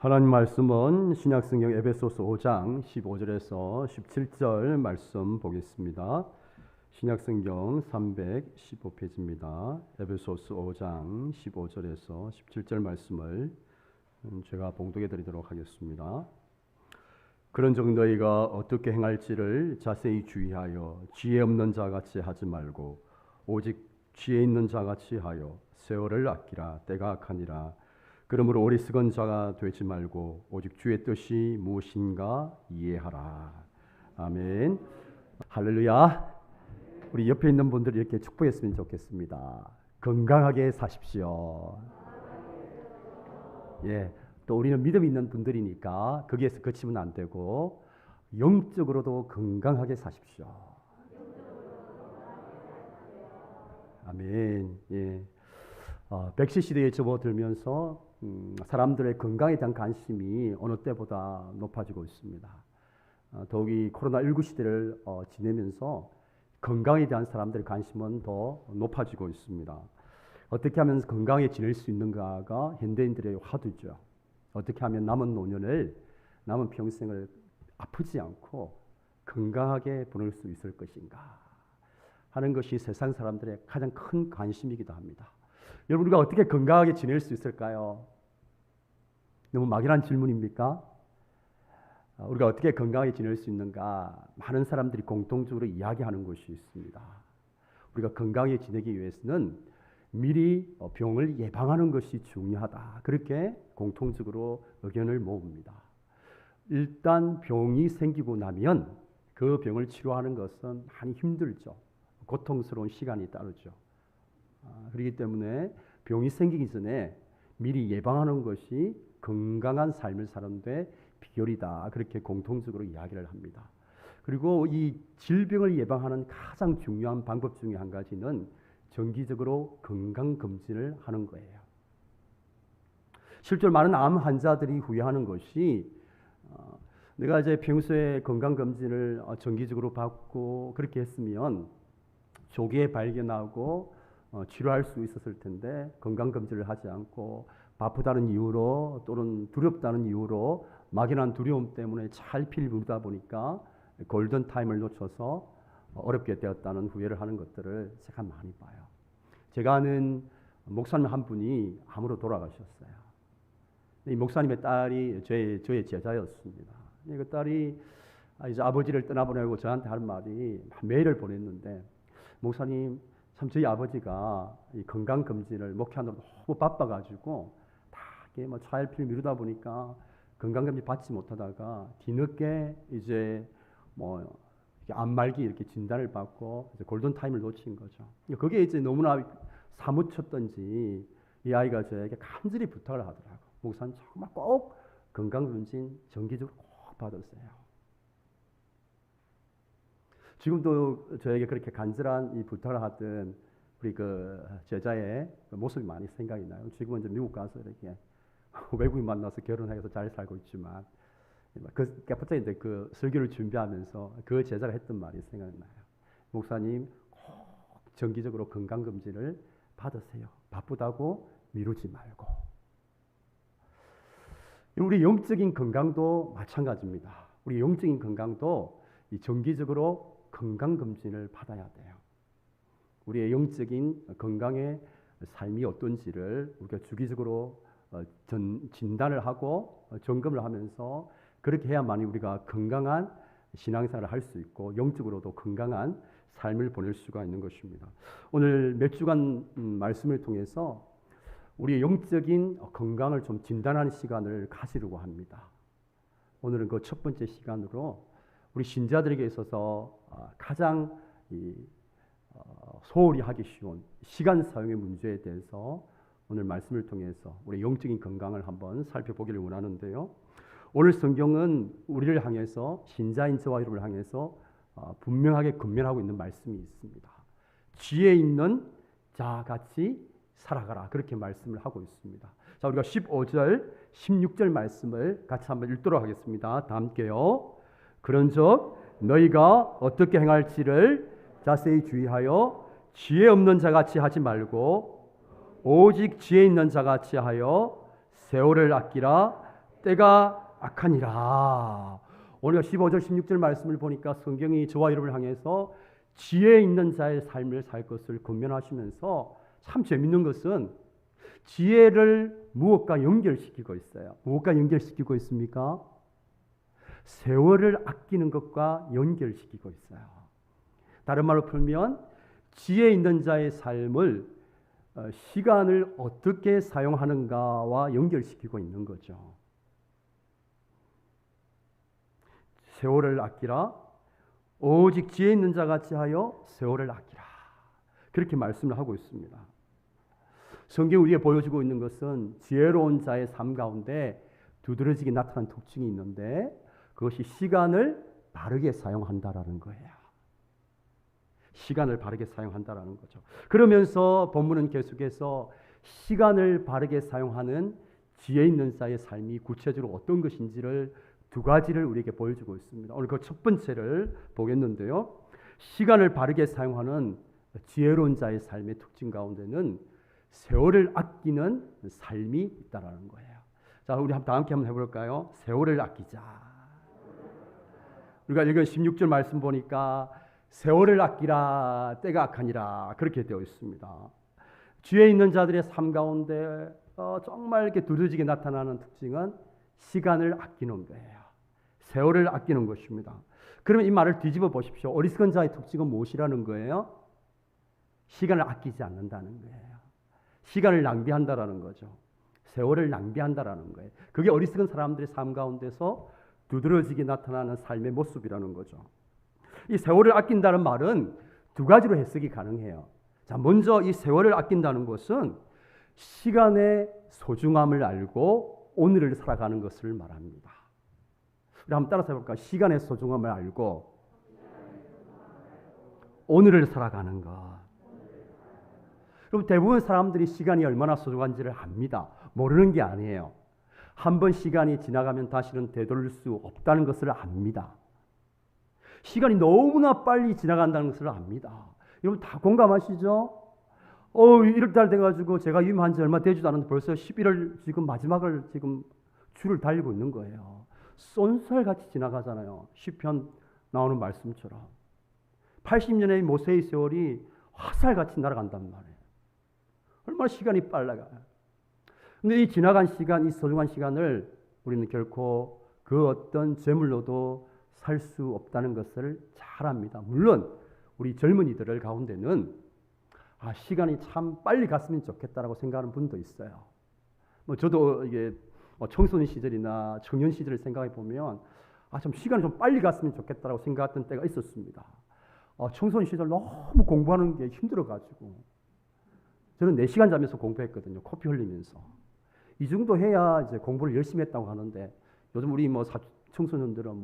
하나님 말씀은 신약성경 에베소서 5장 15절에서 17절 말씀 보겠습니다. 신약성경 315페이지입니다. 에베소서 5장 15절에서 17절 말씀을 제가 봉독해 드리도록 하겠습니다. 그런즉 너희가 어떻게 행할지를 자세히 주의하여 지혜 없는 자같이 하지 말고 오직 지혜 있는 자같이 하여 세월을 아끼라. 때가 악하니라. 그러므로 어리석은 자가 되지 말고 오직 주의 뜻이 무엇인가 이해하라. 아멘. 할렐루야. 우리 옆에 있는 분들 이렇게 축복했으면 좋겠습니다. 건강하게 사십시오. 예, 또 우리는 믿음 있는 분들이니까 거기에서 그치면 안 되고 영적으로도 건강하게 사십시오. 아멘. 예. 백세 시대에 접어들면서 사람들의 건강에 대한 관심이 어느 때보다 높아지고 있습니다. 더욱이 코로나19 시대를 지내면서 건강에 대한 사람들의 관심은 더 높아지고 있습니다. 어떻게 하면 건강에 지낼 수 있는가가 현대인들의 화두죠. 어떻게 하면 남은 노년을, 남은 평생을 아프지 않고 건강하게 보낼 수 있을 것인가 하는 것이 세상 사람들의 가장 큰 관심이기도 합니다. 여러분, 우리가 어떻게 건강하게 지낼 수 있을까요? 너무 막연한 질문입니까? 우리가 어떻게 건강하게 지낼 수 있는가? 많은 사람들이 공통적으로 이야기하는 것이 있습니다. 우리가 건강하게 지내기 위해서는 미리 병을 예방하는 것이 중요하다. 그렇게 공통적으로 의견을 모읍니다. 일단 병이 생기고 나면 그 병을 치료하는 것은 많이 힘들죠. 고통스러운 시간이 따르죠. 그렇기 때문에 병이 생기기 전에 미리 예방하는 것이 건강한 삶을 사는 데 비결이다. 그렇게 공통적으로 이야기를 합니다. 그리고 이 질병을 예방하는 가장 중요한 방법 중에 한 가지는 정기적으로 건강검진을 하는 거예요. 실제로 많은 암 환자들이 후회하는 것이 내가 이제 평소에 건강검진을 정기적으로 받고 그렇게 했으면 조기에 발견하고 치료할 수 있었을 텐데 건강검진을 하지 않고 바쁘다는 이유로 또는 두렵다는 이유로 막연한 두려움 때문에 찰필 미루다 보니까 골든타임을 놓쳐서 어렵게 되었다는 후회를 하는 것들을 제가 많이 봐요. 제가 아는 목사님 한 분이 암으로 돌아가셨어요. 이 목사님의 딸이 저의 제자였습니다. 그 딸이 이제 아버지를 떠나보내고 저한테 할 말이 메일을 보냈는데, 목사님, 참 저희 아버지가 이 건강검진을 목회하느라 너무 바빠가지고 다 뭐 차일피일 미루다 보니까 건강검진 받지 못하다가 뒤늦게 이제 뭐 암말기 이렇게 진단을 받고 이제 골든타임을 놓친 거죠. 그게 이제 너무나 사무쳤던지 이 아이가 저에게 간절히 부탁을 하더라고. 목사님, 정말 꼭 건강검진 정기적으로 꼭 받으세요. 지금도 저에게 그렇게 간절한 이 부탁을 하던 우리 그 제자의 모습이 많이 생각이 나요. 지금은 이제 미국 가서 이렇게 외국인 만나서 결혼해서 잘 살고 있지만, 갑자기 이제 그 설교를 준비하면서 그 제자가 했던 말이 생각나요. 목사님, 꼭 정기적으로 건강검진을 받으세요. 바쁘다고 미루지 말고. 우리 영적인 건강도 마찬가지입니다. 우리 영적인 건강도 이 정기적으로 건강검진을 받아야 돼요. 우리의 영적인 건강의 삶이 어떤지를 우리가 주기적으로 진단을 하고 점검을 하면서 그렇게 해야만이 우리가 건강한 신앙생활을 할 수 있고 영적으로도 건강한 삶을 보낼 수가 있는 것입니다. 오늘 몇 주간 말씀을 통해서 우리의 영적인 건강을 좀 진단하는 시간을 가지려고 합니다. 오늘은 그 첫 번째 시간으로 우리 신자들에게 있어서 가장 소홀히 하기 쉬운 시간 사용의 문제에 대해서 오늘 말씀을 통해서 우리 영적인 건강을 한번 살펴보기를 원하는데요. 오늘 성경은 우리를 향해서, 신자인 저와 여러분을 향해서 분명하게 권면하고 있는 말씀이 있습니다. 지혜 있는 자같이 살아가라, 그렇게 말씀을 하고 있습니다. 자, 우리가 15절, 16절 말씀을 같이 한번 읽도록 하겠습니다. 다 함께요. 그런즉 너희가 어떻게 행할지를 자세히 주의하여 지혜 없는 자같이 하지 말고 오직 지혜 있는 자같이 하여 세월을 아끼라. 때가 악하니라. 오늘 15절 16절 말씀을 보니까 성경이 저와 여러분을 향해서 지혜 있는 자의 삶을 살 것을 권면하시면서 참 재밌는 것은 지혜를 무엇과 연결시키고 있어요. 무엇과 연결시키고 있습니까? 세월을 아끼는 것과 연결시키고 있어요. 다른 말로 풀면 지혜 있는 자의 삶을 시간을 어떻게 사용하는가와 연결시키고 있는 거죠. 세월을 아끼라. 오직 지혜 있는 자 같이 하여 세월을 아끼라. 그렇게 말씀을 하고 있습니다. 성경이 우리에게 보여주고 있는 것은 지혜로운 자의 삶 가운데 두드러지게 나타난 특징이 있는데 그것이 시간을 바르게 사용한다라는 거예요. 시간을 바르게 사용한다라는 거죠. 그러면서 본문은 계속해서 시간을 바르게 사용하는 지혜 있는 자의 삶이 구체적으로 어떤 것인지를 두 가지를 우리에게 보여주고 있습니다. 오늘 그 첫 번째를 보겠는데요. 시간을 바르게 사용하는 지혜로운 자의 삶의 특징 가운데는 세월을 아끼는 삶이 있다라는 거예요. 자, 우리 다 함께 한번 해볼까요? 세월을 아끼자. 우리가 읽은 16절 말씀 보니까 세월을 아끼라 때가 악하니라 그렇게 되어 있습니다. 지혜 있는 자들의 삶 가운데 정말 이렇게 두드러지게 나타나는 특징은 시간을 아끼는 거예요. 세월을 아끼는 것입니다. 그러면 이 말을 뒤집어 보십시오. 어리석은 자의 특징은 무엇이라는 거예요? 시간을 아끼지 않는다는 거예요. 시간을 낭비한다라는 거죠. 세월을 낭비한다라는 거예요. 그게 어리석은 사람들의 삶 가운데서 두드러지게 나타나는 삶의 모습이라는 거죠. 이 세월을 아낀다는 말은 두 가지로 해석이 가능해요. 자, 먼저 이 세월을 아낀다는 것은 시간의 소중함을 알고 오늘을 살아가는 것을 말합니다. 우리 한번 따라서 해볼까요? 시간의 소중함을 알고 오늘을 살아가는 것. 그럼 대부분 사람들이 시간이 얼마나 소중한지를 압니다. 모르는 게 아니에요. 한 번 시간이 지나가면 다시는 되돌릴 수 없다는 것을 압니다. 시간이 너무나 빨리 지나간다는 것을 압니다. 여러분 다 공감하시죠? 이럴 달 돼가지고 제가 임한 지 얼마 되지도 않았는데 벌써 11월 지금 마지막을 지금 줄을 달리고 있는 거예요. 쏜살같이 지나가잖아요. 시편 나오는 말씀처럼. 80년의 모세의 세월이 화살같이 날아간단 말이에요. 얼마나 시간이 빨라가요. 근데 이 지나간 시간, 이 소중한 시간을 우리는 결코 그 어떤 재물로도 살 수 없다는 것을 잘 압니다. 물론 우리 젊은이들 가운데는 시간이 참 빨리 갔으면 좋겠다라고 생각하는 분도 있어요. 저도 이게 청소년 시절이나 청년 시절을 생각해 보면 참 시간이 좀 빨리 갔으면 좋겠다라고 생각했던 때가 있었습니다. 청소년 시절 너무 공부하는 게 힘들어가지고 저는 4시간 자면서 공부했거든요. 코피 흘리면서. 이 정도 해야 이제 공부를 열심히 했다고 하는데 요즘 우리 청소년들은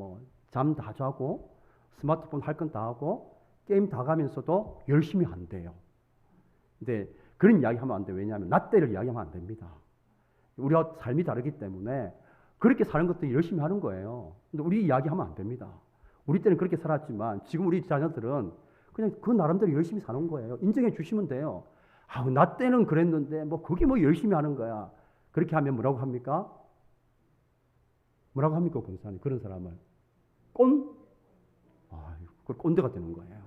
잠 다 자고 스마트폰 할 건 다 하고 게임 다 가면서도 열심히 한대요. 근데 그런 이야기 하면 안 돼요. 왜냐하면 나 때를 이야기하면 안 됩니다. 우리와 삶이 다르기 때문에 그렇게 사는 것도 열심히 하는 거예요. 근데 우리 이야기하면 안 됩니다. 우리 때는 그렇게 살았지만 지금 우리 자녀들은 그냥 그 나름대로 열심히 사는 거예요. 인정해 주시면 돼요. 나 때는 그랬는데 그게 열심히 하는 거야. 그렇게 하면 뭐라고 합니까? 뭐라고 합니까, 권사님? 그런 사람을 그 꼰대가 되는 거예요.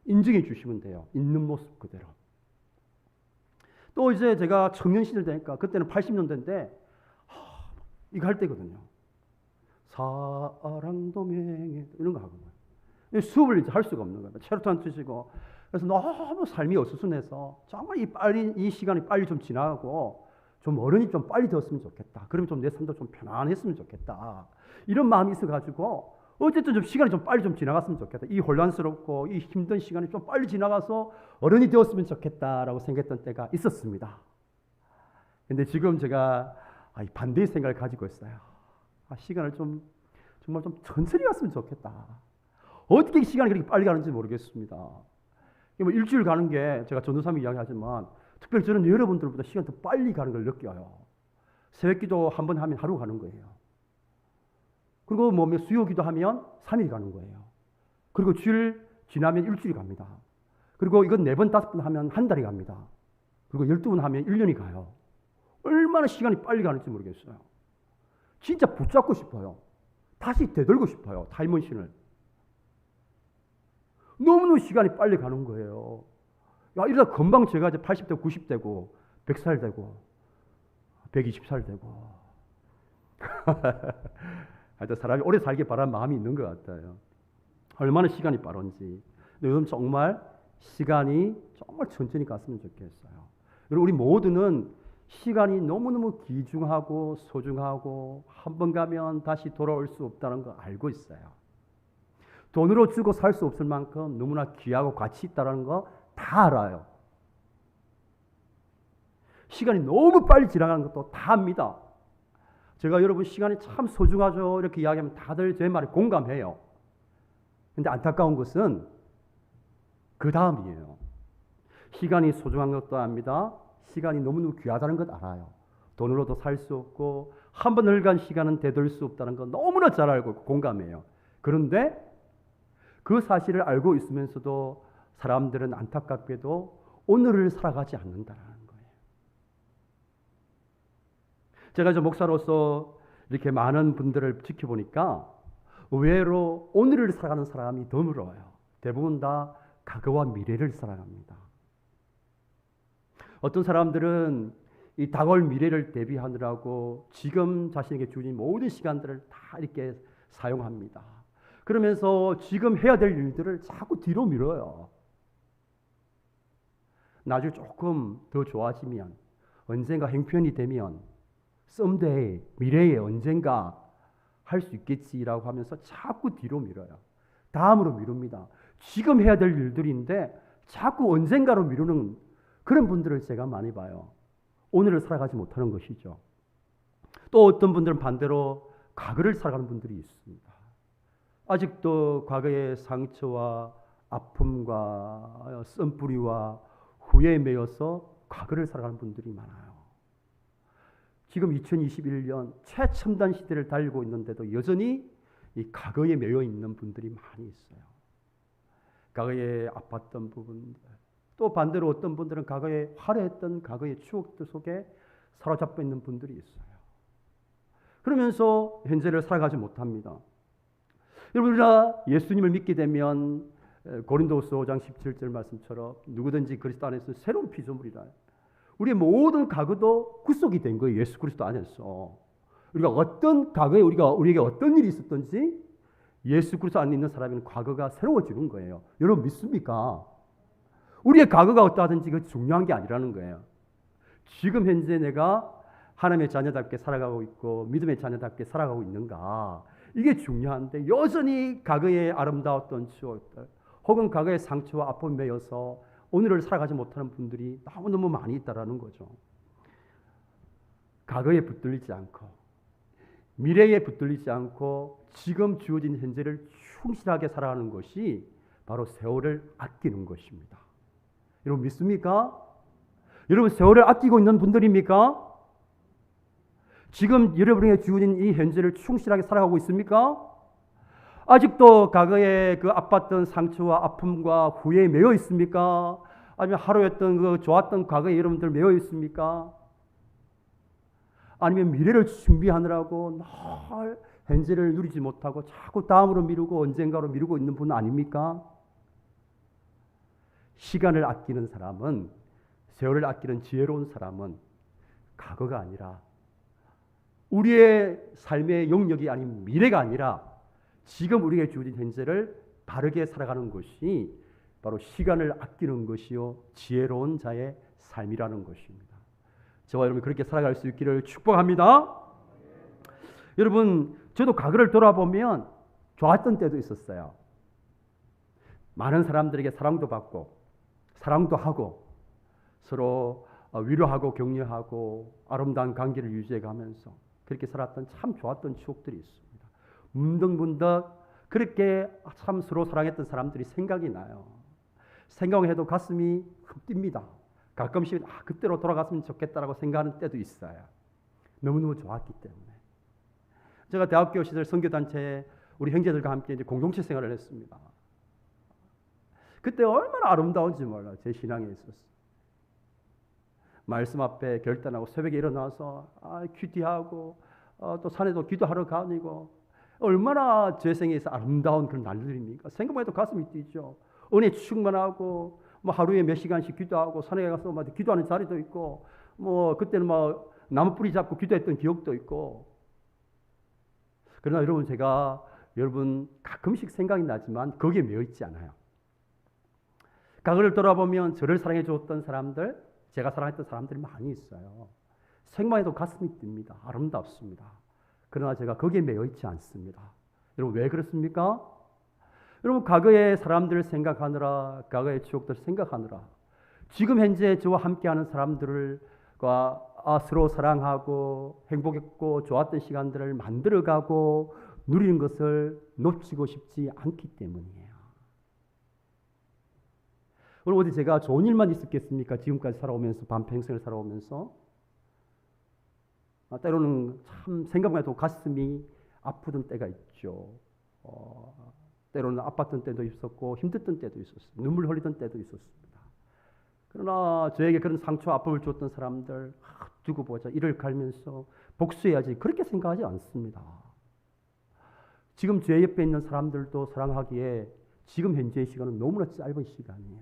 인정해 주시면 돼요. 있는 모습 그대로. 또 이제 제가 청년 시절 되니까 그때는 80년대인데 이거 할 때거든요. 사랑도 맹해 이런 거 하거든요. 수업을 이제 할 수가 없는 거예요. 체로도 안 트시고 그래서 너무 삶이 어수선해서 정말 이 시간이 빨리 좀 지나가고 좀 어른이 좀 빨리 되었으면 좋겠다. 그러면 좀 내 삶도 좀 편안했으면 좋겠다. 이런 마음이 있어가지고 어쨌든 좀 시간이 좀 빨리 좀 지나갔으면 좋겠다. 이 혼란스럽고 이 힘든 시간이 좀 빨리 지나가서 어른이 되었으면 좋겠다라고 생각했던 때가 있었습니다. 근데 지금 제가 반대의 생각을 가지고 있어요. 시간을 정말 좀 천천히 갔으면 좋겠다. 어떻게 시간이 그렇게 빨리 가는지 모르겠습니다. 일주일 가는 게 제가 전도사님 이야기하지만 특별히 저는 여러분들보다 시간이 더 빨리 가는 걸 느껴요. 새벽기도 한 번 하면 하루 가는 거예요. 그리고 수요기도 하면 3일 가는 거예요. 그리고 주일 지나면 일주일이 갑니다. 그리고 이건 4번, 5번 하면 한 달이 갑니다. 그리고 12번 하면 1년이 가요. 얼마나 시간이 빨리 가는지 모르겠어요. 진짜 붙잡고 싶어요. 다시 되돌고 싶어요. 타임머신을. 너무너무 시간이 빨리 가는 거예요. 야, 이러다 금방 제가 이제 80대, 90대고, 100살 되고, 120살 되고. 하여튼 사람이 오래 살길 바라는 마음이 있는 것 같아요. 얼마나 시간이 빠른지. 요즘 정말 시간이 정말 천천히 갔으면 좋겠어요. 그리고 우리 모두는 시간이 너무너무 귀중하고 소중하고 한 번 가면 다시 돌아올 수 없다는 거 알고 있어요. 돈으로 주고 살 수 없을 만큼 너무나 귀하고 가치 있다는 거 다 알아요. 시간이 너무 빨리 지나가는 것도 다 압니다. 제가 여러분 시간이 참 소중하죠 이렇게 이야기하면 다들 제 말에 공감해요. 근데 안타까운 것은 그 다음이에요. 시간이 소중한 것도 압니다. 시간이 너무너무 귀하다는 것 알아요. 돈으로도 살 수 없고 한 번 늙은 시간은 되돌릴 수 없다는 거 너무나 잘 알고 공감해요. 그런데 그 사실을 알고 있으면서도 사람들은 안타깝게도 오늘을 살아가지 않는다는 거예요. 제가 이제 목사로서 이렇게 많은 분들을 지켜보니까 의외로 오늘을 살아가는 사람이 드물어요. 대부분 다 과거와 미래를 살아갑니다. 어떤 사람들은 이 다가올 미래를 대비하느라고 지금 자신에게 주어진 모든 시간들을 다 이렇게 사용합니다. 그러면서 지금 해야 될 일들을 자꾸 뒤로 미뤄요. 나중에 조금 더 좋아지면, 언젠가 형편이 되면, someday, 미래에 언젠가 할 수 있겠지라고 하면서 자꾸 뒤로 미뤄요. 다음으로 미룹니다. 지금 해야 될 일들인데 자꾸 언젠가로 미루는 그런 분들을 제가 많이 봐요. 오늘을 살아가지 못하는 것이죠. 또 어떤 분들은 반대로 과거를 살아가는 분들이 있습니다. 아직도 과거의 상처와 아픔과 쓴뿌리와 후회에 매여서 과거를 살아가는 분들이 많아요. 지금 2021년 최첨단 시대를 달리고 있는데도 여전히 이 과거에 매여 있는 분들이 많이 있어요. 과거에 아팠던 부분들, 또 반대로 어떤 분들은 과거에 화려했던 과거의 추억들 속에 사로잡혀 있는 분들이 있어요. 그러면서 현재를 살아가지 못합니다. 여러분, 우리가 예수님을 믿게 되면 고린도후서 5장 17절 말씀처럼 누구든지 그리스도 안에서 새로운 피조물이라. 우리의 모든 과거도 구속이 된 거예요. 예수 그리스도 안에서. 우리가 어떤 과거에 우리에게 어떤 일이 있었던지 예수 그리스도 안에 있는 사람은 과거가 새로워지는 거예요. 여러분 믿습니까? 우리의 과거가 어떠하든지 그 중요한 게 아니라는 거예요. 지금 현재 내가 하나님의 자녀답게 살아가고 있고 믿음의 자녀답게 살아가고 있는가, 이게 중요한데 여전히 과거의 아름다웠던 추억들 혹은 과거의 상처와 아픔에 매여서 오늘을 살아가지 못하는 분들이 너무너무 많이 있다는 거죠. 과거에 붙들리지 않고 미래에 붙들리지 않고 지금 주어진 현재를 충실하게 살아가는 것이 바로 세월을 아끼는 것입니다. 여러분 믿습니까? 여러분 세월을 아끼고 있는 분들입니까? 지금 여러분에게 주어진 이 현재를 충실하게 살아가고 있습니까? 아직도 과거에 그 아팠던 상처와 아픔과 후회에 매여 있습니까? 아니면 하루였던 그 좋았던 과거에 여러분들 매여 있습니까? 아니면 미래를 준비하느라고 늘 현재를 누리지 못하고 자꾸 다음으로 미루고 언젠가로 미루고 있는 분 아닙니까? 시간을 아끼는 사람은, 세월을 아끼는 지혜로운 사람은 과거가 아니라 우리의 삶의 영역이 아닌 미래가 아니라 지금 우리에게 주어진 현재를 바르게 살아가는 것이 바로 시간을 아끼는 것이요 지혜로운 자의 삶이라는 것입니다. 저와 여러분이 그렇게 살아갈 수 있기를 축복합니다. 여러분, 저도 과거를 돌아보면 좋았던 때도 있었어요. 많은 사람들에게 사랑도 받고 사랑도 하고 서로 위로하고 격려하고 아름다운 관계를 유지해가면서 그렇게 살았던 참 좋았던 추억들이 있습니다. 문득문득 그렇게 참 서로 사랑했던 사람들이 생각이 나요. 생각해도 가슴이 훅 뜁니다. 가끔씩 그때로 돌아갔으면 좋겠다라고 생각하는 때도 있어요. 너무너무 좋았기 때문에. 제가 대학교 시절 선교단체에 우리 형제들과 함께 이제 공동체 생활을 했습니다. 그때 얼마나 아름다운지 몰라요. 제 신앙에 있어서. 말씀 앞에 결단하고 새벽에 일어나서 큐티하고 또 산에도 기도하러 다니고 얼마나 재생에서 아름다운 그런 날들입니까? 생각만 해도 가슴이 뛰죠. 은혜 충만하고 뭐 하루에 몇 시간씩 기도하고 산에 가서 막 기도하는 자리도 있고 뭐 그때는 막 나무 뿌리 잡고 기도했던 기억도 있고. 그러나 여러분 제가 여러분 가끔씩 생각이 나지만 거기에 매여 있지 않아요. 과거를 돌아보면 저를 사랑해 주었던 사람들, 제가 사랑했던 사람들이 많이 있어요. 생각만 해도 가슴이 뜁니다. 아름답습니다. 그러나 제가 거기에 매여 있지 않습니다. 여러분 왜 그렇습니까? 여러분 과거의 사람들을 생각하느라, 과거의 추억들을 생각하느라 지금 현재 저와 함께하는 사람들과 서로 사랑하고 행복했고 좋았던 시간들을 만들어가고 누리는 것을 놓치고 싶지 않기 때문이에요. 오늘 어디 제가 좋은 일만 있었겠습니까? 지금까지 살아오면서 반평생을 살아오면서 때로는 참 생각만 해도 가슴이 아프던 때가 있죠. 때로는 아팠던 때도 있었고 힘들던 때도 있었습니다. 눈물 흘리던 때도 있었습니다. 그러나 저에게 그런 상처, 아픔을 줬던 사람들 두고 보자, 이를 갈면서 복수해야지 그렇게 생각하지 않습니다. 지금 제 옆에 있는 사람들도 사랑하기에 지금 현재의 시간은 너무나 짧은 시간이에요.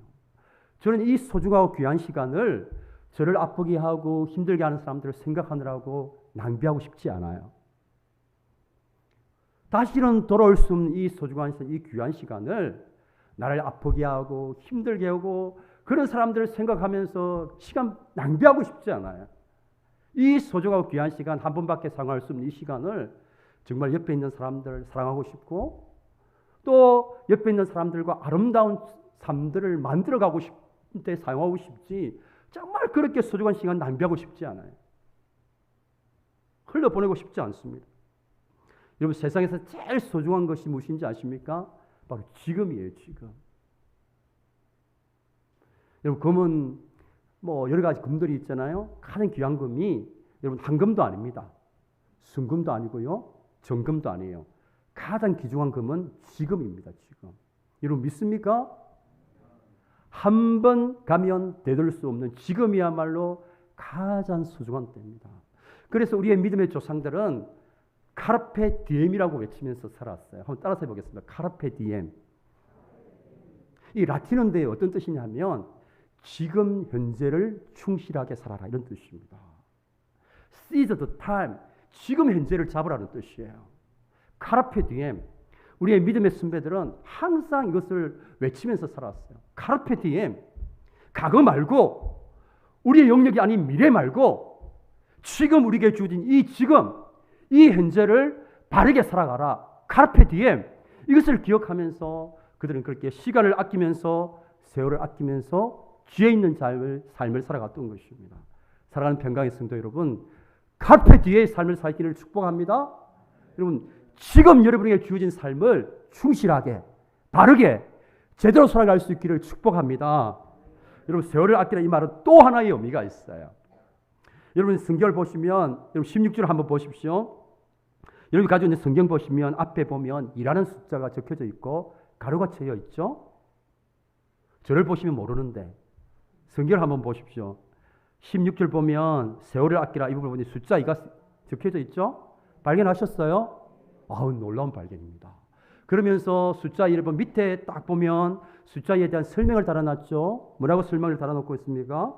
저는 이 소중하고 귀한 시간을 저를 아프게 하고 힘들게 하는 사람들을 생각하느라고 낭비하고 싶지 않아요. 다시는 돌아올 수 없는 이 소중한 시간, 이 귀한 시간을 나를 아프게 하고 힘들게 하고 그런 사람들을 생각하면서 시간 낭비하고 싶지 않아요. 이 소중하고 귀한 시간, 한 번밖에 사용할 수 없는 이 시간을 정말 옆에 있는 사람들 사랑하고 싶고 또 옆에 있는 사람들과 아름다운 삶들을 만들어가고 싶을 때 사용하고 싶지 정말 그렇게 소중한 시간 낭비하고 싶지 않아요. 흘려보내고 싶지 않습니다. 여러분 세상에서 제일 소중한 것이 무엇인지 아십니까? 바로 지금이에요. 지금. 여러분 금은 뭐 여러 가지 금들이 있잖아요. 가장 귀한 금이 여러분 황금도 아닙니다. 순금도 아니고요. 정금도 아니에요. 가장 귀중한 금은 지금입니다. 지금. 여러분 믿습니까? 한 번 가면 되돌릴 수 없는 지금이야말로 가장 소중한 때입니다. 그래서 우리의 믿음의 조상들은 카르페 디엠이라고 외치면서 살았어요. 한번 따라서 해보겠습니다. 카르페 디엠. 이 라틴어인데 어떤 뜻이냐면 지금 현재를 충실하게 살아라 이런 뜻입니다. Seize the time. 지금 현재를 잡으라는 뜻이에요. 카르페 디엠. 우리의 믿음의 선배들은 항상 이것을 외치면서 살았어요. 카르페 디엠. 과거 말고 우리의 영역이 아닌 미래 말고 지금 우리에게 주어진 이 지금 이 현재를 바르게 살아가라. 카르페 디엠. 이것을 기억하면서 그들은 그렇게 시간을 아끼면서 세월을 아끼면서 지혜 있는 삶을 살아갔던 것입니다. 사랑하는 평강의 성도 여러분, 카르페 디엠의 삶을 살기를 축복합니다. 여러분 지금 여러분에게 주어진 삶을 충실하게 바르게 제대로 살아갈 수 있기를 축복합니다. 여러분 세월을 아끼라 이 말은 또 하나의 의미가 있어요. 여러분 성경을 보시면 여러분 16절 한번 보십시오. 여러분 가지고 있는 성경 보시면 앞에 보면 2라는 숫자가 적혀져 있고 가로가 쳐져 있죠. 저를 보시면 모르는데 성경을 한번 보십시오. 16절 보면 세월을 아끼라 이 부분에 숫자 2가 적혀져 있죠. 발견하셨어요? 아우 놀라운 발견입니다. 그러면서 숫자 2를 밑에 딱 보면 숫자 2에 대한 설명을 달아놨죠. 뭐라고 설명을 달아놓고 있습니까?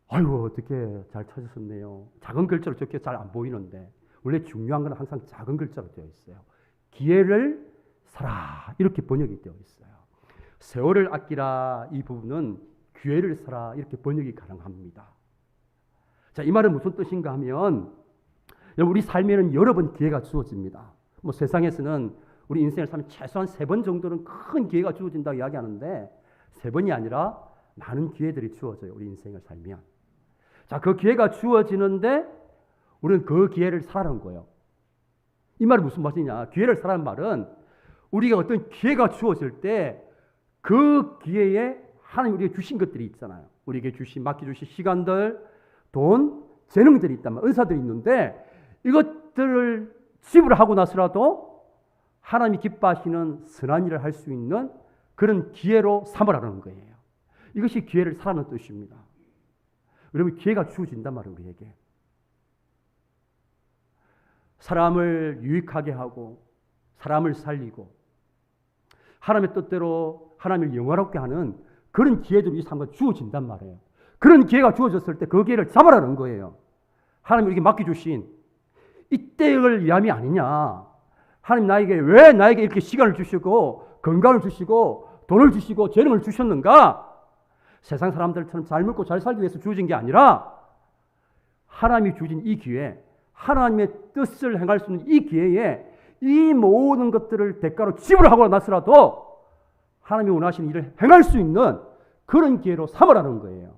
아이고 어떻게 잘 찾으셨네요. 작은 글자로 적혀 잘 안 보이는데 원래 중요한 건 항상 작은 글자로 되어 있어요. 기회를 살아 이렇게 번역이 되어 있어요. 세월을 아끼라 이 부분은 기회를 살아 이렇게 번역이 가능합니다. 자, 이 말은 무슨 뜻인가 하면 우리 삶에는 여러 번 기회가 주어집니다. 뭐 세상에서는 우리 인생을 살면 최소한 3번 정도는 큰 기회가 주어진다고 이야기하는데 3번이 아니라 많은 기회들이 주어져요. 우리 인생을 살면. 자, 그 기회가 주어지는데 우리는 그 기회를 살아라는 거예요. 이 말이 무슨 말이냐? 기회를 살아라는 말은 우리가 어떤 기회가 주어질 때 그 기회에 하나님 우리에게 주신 것들이 있잖아요. 우리에게 맡겨주신 시간들, 돈, 재능들이 있다면 은사들이 있는데 이것들을 지불하고 나서라도 하나님이 기뻐하시는 선한 일을 할 수 있는 그런 기회로 삼으라는 거예요. 이것이 기회를 살아는 뜻입니다. 여러분 기회가 주어진단 말이에요. 우리에게. 사람을 유익하게 하고 사람을 살리고 하나님의 뜻대로 하나님을 영화롭게 하는 그런 기회들이 이 삶에 주어진단 말이에요. 그런 기회가 주어졌을 때 그 기회를 잡아라는 거예요. 하나님이 이렇게 맡겨주신 이때를 위함이 아니냐. 하나님 왜 나에게 이렇게 시간을 주시고 건강을 주시고 돈을 주시고 재능을 주셨는가? 세상 사람들처럼 잘 먹고 잘 살기 위해서 주어진 게 아니라 하나님이 주신 이 기회, 하나님의 뜻을 행할 수 있는 이 기회에 이 모든 것들을 대가로 지불하고 나서라도 하나님이 원하시는 일을 행할 수 있는 그런 기회로 삼으라는 거예요.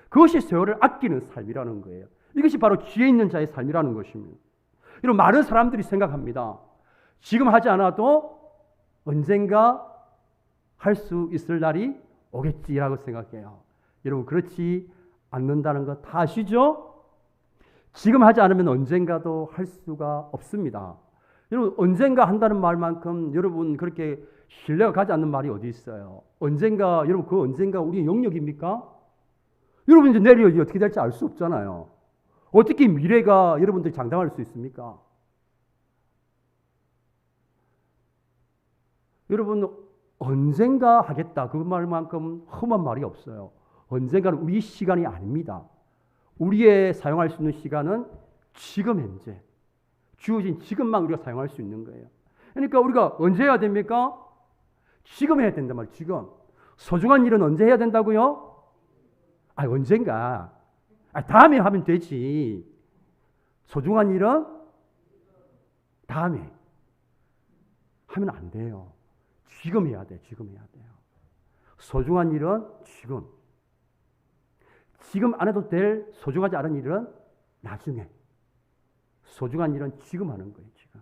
그것이 세월을 아끼는 삶이라는 거예요. 이것이 바로 지혜 있는 자의 삶이라는 것입니다. 이런 많은 사람들이 생각합니다. 지금 하지 않아도 언젠가 할 수 있을 날이 오겠지라고 생각해요. 여러분 그렇지 않는다는 거 다 아시죠? 지금 하지 않으면 언젠가도 할 수가 없습니다. 여러분 언젠가 한다는 말만큼 여러분 그렇게 신뢰가 가지 않는 말이 어디 있어요? 언젠가 여러분 그 언젠가 우리의 영역입니까? 여러분 이제 내일이 어떻게 될지 알 수 없잖아요. 어떻게 미래가 여러분들이 장담할 수 있습니까? 여러분 언젠가 하겠다 그 말만큼 험한 말이 없어요. 언젠가는 우리 시간이 아닙니다. 우리의 사용할 수 있는 시간은 지금 현재 주어진 지금만 우리가 사용할 수 있는 거예요. 그러니까 우리가 언제 해야 됩니까? 지금 해야 된단 말이에요. 지금. 소중한 일은 언제 해야 된다고요? 언젠가. 다음에 하면 되지. 소중한 일은 다음에 하면 안 돼요. 지금 해야 돼. 지금 해야 돼요. 소중한 일은 지금. 지금 안 해도 될 소중하지 않은 일은 나중에. 소중한 일은 지금 하는 거예요. 지금.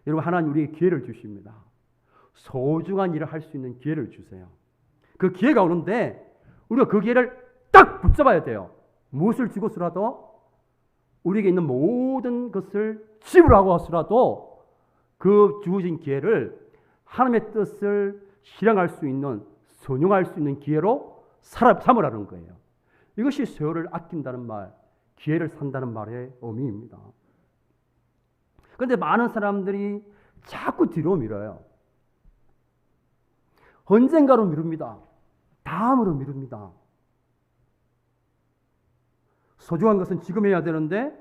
여러분 하나님 우리에게 기회를 주십니다. 소중한 일을 할 수 있는 기회를 주세요. 그 기회가 오는데 우리가 그 기회를 딱 붙잡아야 돼요. 무엇을 주고서라도 우리에게 있는 모든 것을 지불하고 하서라도 그 주어진 기회를 하나님의 뜻을 실행할 수 있는 선용할 수 있는 기회로 삼으라는 거예요. 이것이 세월을 아낀다는 말, 기회를 산다는 말의 의미입니다. 그런데 많은 사람들이 자꾸 뒤로 미뤄요. 언젠가로 미룹니다. 다음으로 미룹니다. 소중한 것은 지금 해야 되는데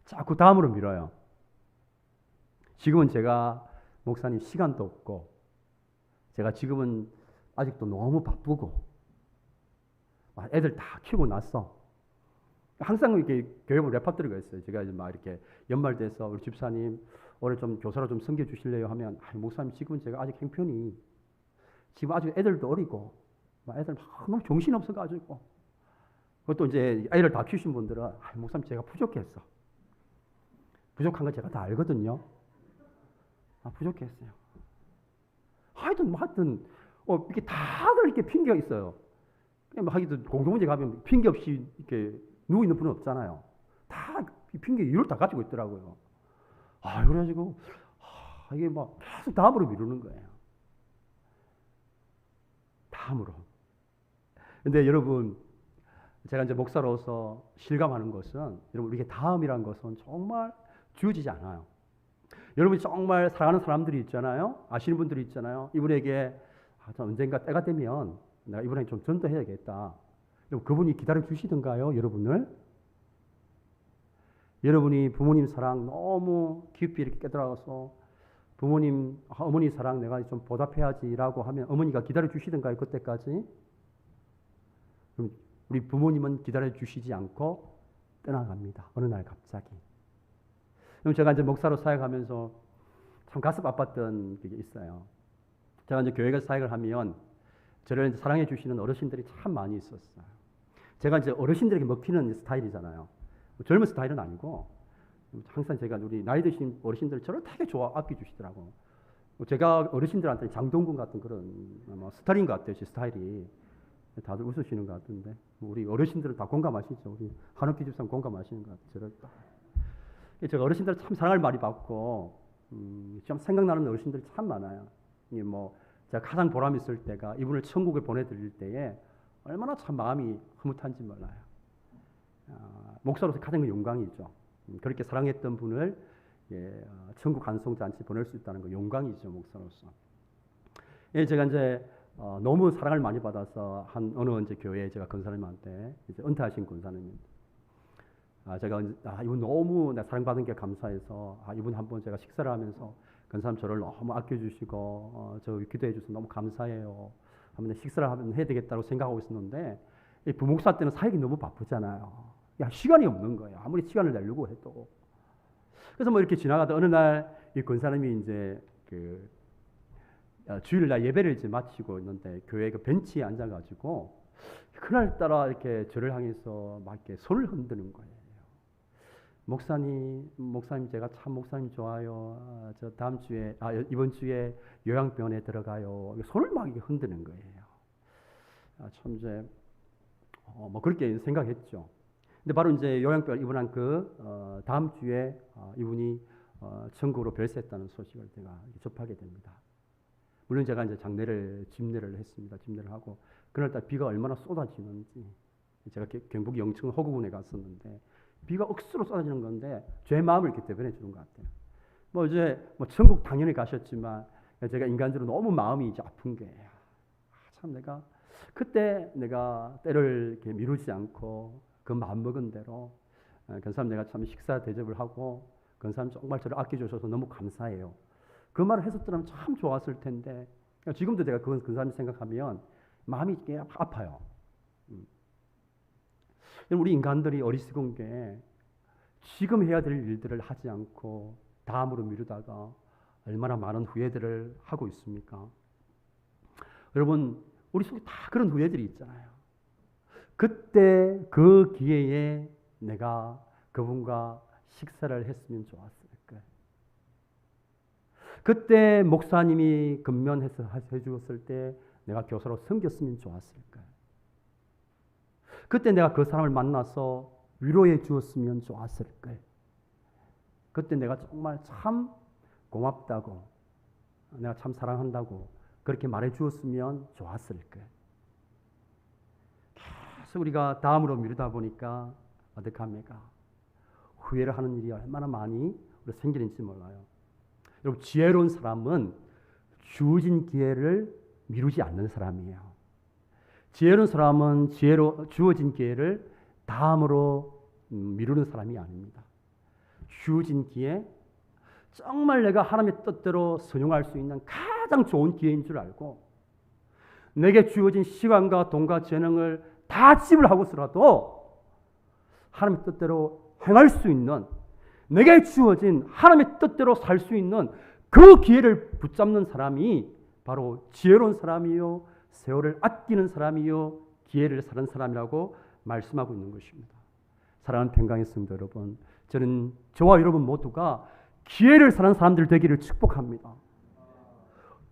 자꾸 다음으로 미뤄요. 지금은 제가 목사님 시간도 없고 제가 지금은 아직도 너무 바쁘고 애들 다 키우고 나서 항상 이렇게 교회 레퍼토리가 있어요. 제가 이제 막 이렇게 연말 돼서 우리 집사님 올해 좀 교사로 좀 섬겨 주실래요 하면 목사님 지금은 제가 아직 형편이 지금 아직 애들도 어리고 애들 막 너무 정신 없어가지고 그것도 이제 애를 다 키우신 분들은 목사님 제가 부족했어. 부족한 거 제가 다 알거든요. 부족했어요. 하여튼 이렇게 다들 이렇게 핑계가 있어요. 하여튼 공동체 가면 핑계 없이 이렇게 누워 있는 분은 없잖아요. 다 핑계 이유를 다 가지고 있더라고요. 그래가지고 이게 막 계속 다음으로 미루는 거예요. 다음으로. 근데 여러분 제가 이제 목사로서 실감하는 것은 여러분 우리에게 다음이라는 것은 정말 주어지지 않아요. 여러분이 정말 사랑하는 사람들이 있잖아요. 아시는 분들이 있잖아요. 이분에게 언젠가 때가 되면 내가 이분에게 좀 전도해야겠다. 그분이 기다려 주시던가요, 여러분을? 여러분이 부모님 사랑 너무 깊이 이렇게 깨달아서 부모님, 어머니 사랑 내가 좀 보답해야지라고 하면 어머니가 기다려 주시던가요, 그때까지? 그럼 우리 부모님은 기다려 주시지 않고 떠나갑니다. 어느 날 갑자기. 그럼 제가 이제 목사로 사역하면서 참 가슴 아팠던 게 있어요. 제가 이제 교회에서 사역을 하면 저를 이제 사랑해 주시는 어르신들이 참 많이 있었어요. 제가 이제 어르신들에게 먹히는 스타일이잖아요. 젊은 스타일은 아니고 항상 제가 우리 나이 드신 어르신들 저를 되게 아껴 주시더라고. 제가 어르신들한테 장동건 같은 그런 스타일인 것 같아요. 제 스타일이. 다들 웃으시는 것 같은데 우리 어르신들은 다 공감하시죠. 우리 한옥기 집사님 공감하시는 것 같아요. 저를 제가 어르신들 참 사랑을 많이 받고 좀 생각나는 어르신들이 참 많아요. 제가 가장 보람 있을 때가 이분을 천국에 보내드릴 때에 얼마나 참 마음이 흐뭇한지 몰라요. 목사로서 가장 큰 영광이죠. 그렇게 사랑했던 분을 천국 간송잔치 보낼 수 있다는 거 영광이죠, 목사로서. 제가 이제 너무 사랑을 많이 받아서 어느 이제 교회에 제가 권사님한테 이제 은퇴하신 권사님입니다. 제가 이분 너무 사랑받은 게 감사해서 이분 한번 제가 식사를 하면서 권사님 저를 너무 아껴주시고 저 기도해 주셔서 너무 감사해요. 한번 식사를 하면 해야 되겠다고 생각하고 있었는데 이 부목사 때는 사역이 너무 바쁘잖아요. 시간이 없는 거예요. 아무리 시간을 내려고 해도. 그래서 뭐 이렇게 지나가다 어느 날 이 권사님이 이제 주일날 예배를 이제 마치고 있는데 교회 그 벤치에 앉아가지고 그날따라 이렇게 저를 향해서 막 이렇게 손을 흔드는 거예요. 목사님 제가 참 목사님 좋아요. 저 다음 주에 이번 주에 요양병원에 들어가요. 손을 막 이렇게 흔드는 거예요. 참 이제 뭐 그렇게 생각했죠. 근데 바로 이제 요양병원 입원한 그 다음 주에 이분이 천국으로 별세했다는 소식을 제가 접하게 됩니다. 물론 제가 이제 집례를 했습니다. 집례를 하고 그날따라 비가 얼마나 쏟아지는지 제가 경북 영천 호구군에 갔었는데 비가 억수로 쏟아지는 건데 제 마음을 이렇게 대변해 주는 것 같아요. 뭐 이제 천국 당연히 가셨지만 제가 인간적으로 너무 마음이 이제 아픈 게 참 그때 내가 때를 이렇게 미루지 않고 그 마음 먹은 대로 권사님 내가 참 식사 대접을 하고 권사님 정말 저를 아껴주셔서 너무 감사해요. 그 말을 했었더라면 참 좋았을 텐데 지금도 제가 권사님 생각하면 마음이 이렇게 아파요. 우리 인간들이 어리석은 게 지금 해야 될 일들을 하지 않고 다음으로 미루다가 얼마나 많은 후회들을 하고 있습니까? 여러분 우리 속에 다 그런 후회들이 있잖아요. 그때 그 기회에 내가 그분과 식사를 했으면 좋았을 거예요. 그때 목사님이 근면해서 해주었을 때 내가 교사로 섬겼으면 좋았을 거예요. 그때 내가 그 사람을 만나서 위로해 주었으면 좋았을 거예요. 그때 내가 정말 참 고맙다고 내가 참 사랑한다고 그렇게 말해 주었으면 좋았을 거예요. 계속 우리가 다음으로 미루다 보니까 어떡합니까? 후회를 하는 일이 얼마나 많이 생기는지 몰라요. 여러분 지혜로운 사람은 주어진 기회를 미루지 않는 사람이에요. 지혜로운 사람은 주어진 기회를 다음으로 미루는 사람이 아닙니다. 주어진 기회, 정말 내가 하나님의 뜻대로 순종할 수 있는 가장 좋은 기회인 줄 알고 내게 주어진 시간과 돈과 재능을 다 지불하고서라도 하나님의 뜻대로 행할 수 있는 내게 주어진 하나님의 뜻대로 살 수 있는 그 기회를 붙잡는 사람이 바로 지혜로운 사람이요 세월을 아끼는 사람이요 기회를 사는 사람이라고 말씀하고 있는 것입니다. 사랑하는 평강의 성도 여러분, 저는 저와 여러분 모두가 기회를 사는 사람들 되기를 축복합니다.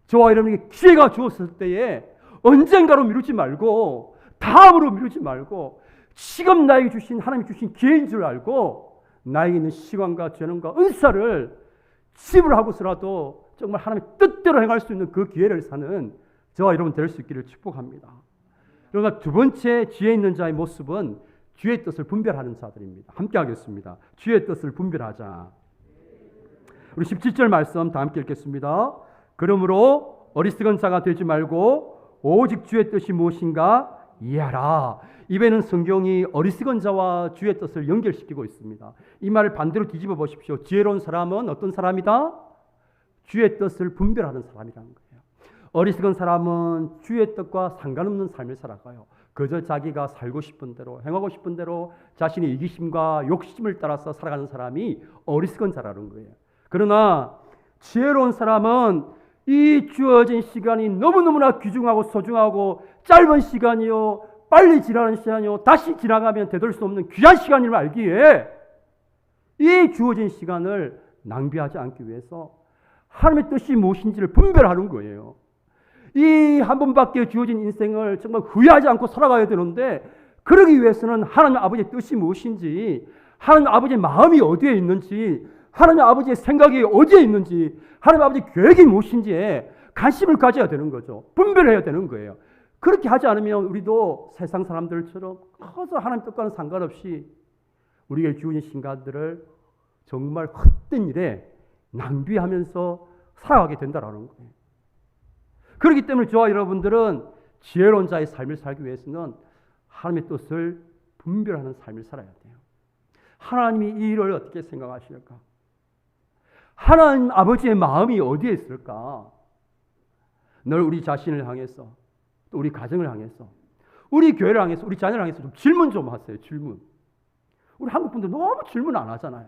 저와 여러분에게 기회가 주었을 때에 언젠가로 미루지 말고 다음으로 미루지 말고 지금 나에게 주신 하나님이 주신 기회인 줄 알고 나에게 있는 시간과 재능과 은사를 지불하고서라도 정말 하나님의 뜻대로 행할 수 있는 그 기회를 사는 저와 여러분 될 수 있기를 축복합니다. 그러나 두 번째 지혜 있는 자의 모습은 주의 뜻을 분별하는 자들입니다. 함께 하겠습니다. 주의 뜻을 분별하자. 우리 17절 말씀 다 함께 읽겠습니다. 그러므로 어리석은 자가 되지 말고 오직 주의 뜻이 무엇인가 이해하라. 입에는 성경이 어리석은 자와 주의 뜻을 연결시키고 있습니다. 이 말을 반대로 뒤집어 보십시오. 지혜로운 사람은 어떤 사람이다? 주의 뜻을 분별하는 사람이라는 거예요. 어리석은 사람은 주의 뜻과 상관없는 삶을 살아가요. 그저 자기가 살고 싶은 대로 행하고 싶은 대로 자신의 이기심과 욕심을 따라서 살아가는 사람이 어리석은 자라는 거예요. 그러나 지혜로운 사람은 이 주어진 시간이 너무너무나 귀중하고 소중하고 짧은 시간이요 빨리 지나가는 시간이요 다시 지나가면 되돌릴 수 없는 귀한 시간임을 알기에 이 주어진 시간을 낭비하지 않기 위해서 하나님의 뜻이 무엇인지를 분별하는 거예요. 이 한 번밖에 주어진 인생을 정말 후회하지 않고 살아가야 되는데 그러기 위해서는 하나님 아버지의 뜻이 무엇인지 하나님 아버지의 마음이 어디에 있는지 하나님 아버지의 생각이 어디에 있는지 하나님 아버지의 계획이 무엇인지에 관심을 가져야 되는 거죠. 분별해야 되는 거예요. 그렇게 하지 않으면 우리도 세상 사람들처럼 커서 하나님 뜻과는 상관없이 우리에게 주어진 시간들을 정말 헛된 일에 낭비하면서 살아가게 된다라는 거예요. 그렇기 때문에 저와 여러분들은 지혜로운 자의 삶을 살기 위해서는 하나님의 뜻을 분별하는 삶을 살아야 돼요. 하나님이 이 일을 어떻게 생각하실까? 하나님 아버지의 마음이 어디에 있을까? 늘 우리 자신을 향해서, 또 우리 가정을 향해서, 우리 교회를 향해서, 우리 자녀를 향해서 좀 질문 좀 하세요. 질문. 우리 한국 분들 너무 질문 안 하잖아요.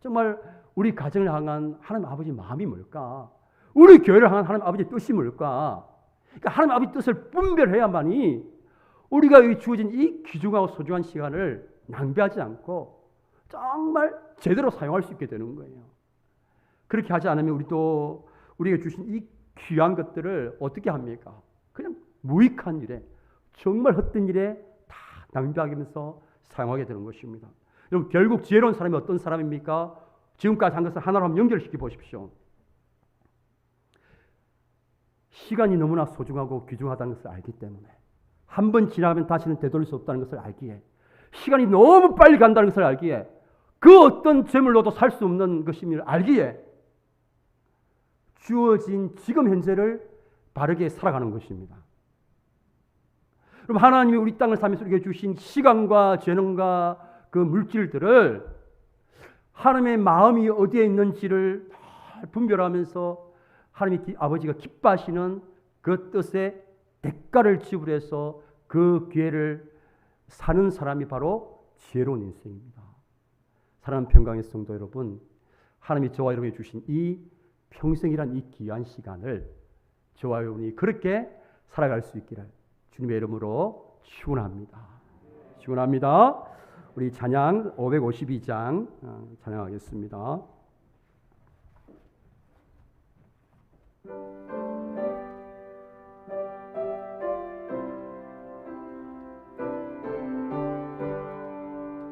정말 우리 가정을 향한 하나님 아버지의 마음이 뭘까? 우리 교회를 향한 하나님 아버지의 뜻이 뭘까? 그러니까 하나님 아버지의 뜻을 분별해야만이 우리가 주어진 이 귀중하고 소중한 시간을 낭비하지 않고 정말 제대로 사용할 수 있게 되는 거예요. 그렇게 하지 않으면 우리도 우리에게 주신 이 귀한 것들을 어떻게 합니까? 그냥 무익한 일에, 정말 헛된 일에 다 낭비하면서 사용하게 되는 것입니다. 여러분, 결국 지혜로운 사람이 어떤 사람입니까? 지금까지 한 것을 하나로 한번 연결시켜 보십시오. 시간이 너무나 소중하고 귀중하다는 것을 알기 때문에, 한 번 지나가면 다시는 되돌릴 수 없다는 것을 알기에, 시간이 너무 빨리 간다는 것을 알기에, 그 어떤 재물로도 살 수 없는 것임을 알기에 주어진 지금 현재를 바르게 살아가는 것입니다. 그럼 하나님이 우리 땅을 살면서 우리에게 주신 시간과 재능과 그 물질들을 하나님의 마음이 어디에 있는지를 잘 분별하면서 하나님 아버지가 기뻐하시는 그 뜻에 대가를 지불해서 그 기회를 사는 사람이 바로 지혜로운 인생입니다. 사랑하는 평강의 성도 여러분, 하나님이 저와 여러분에게 주신 이 평생이란 이 귀한 시간을 저와 여러분이 그렇게 살아갈 수 있기를 주님의 이름으로 축원합니다. 축원합니다. 우리 찬양 552장 찬양하겠습니다.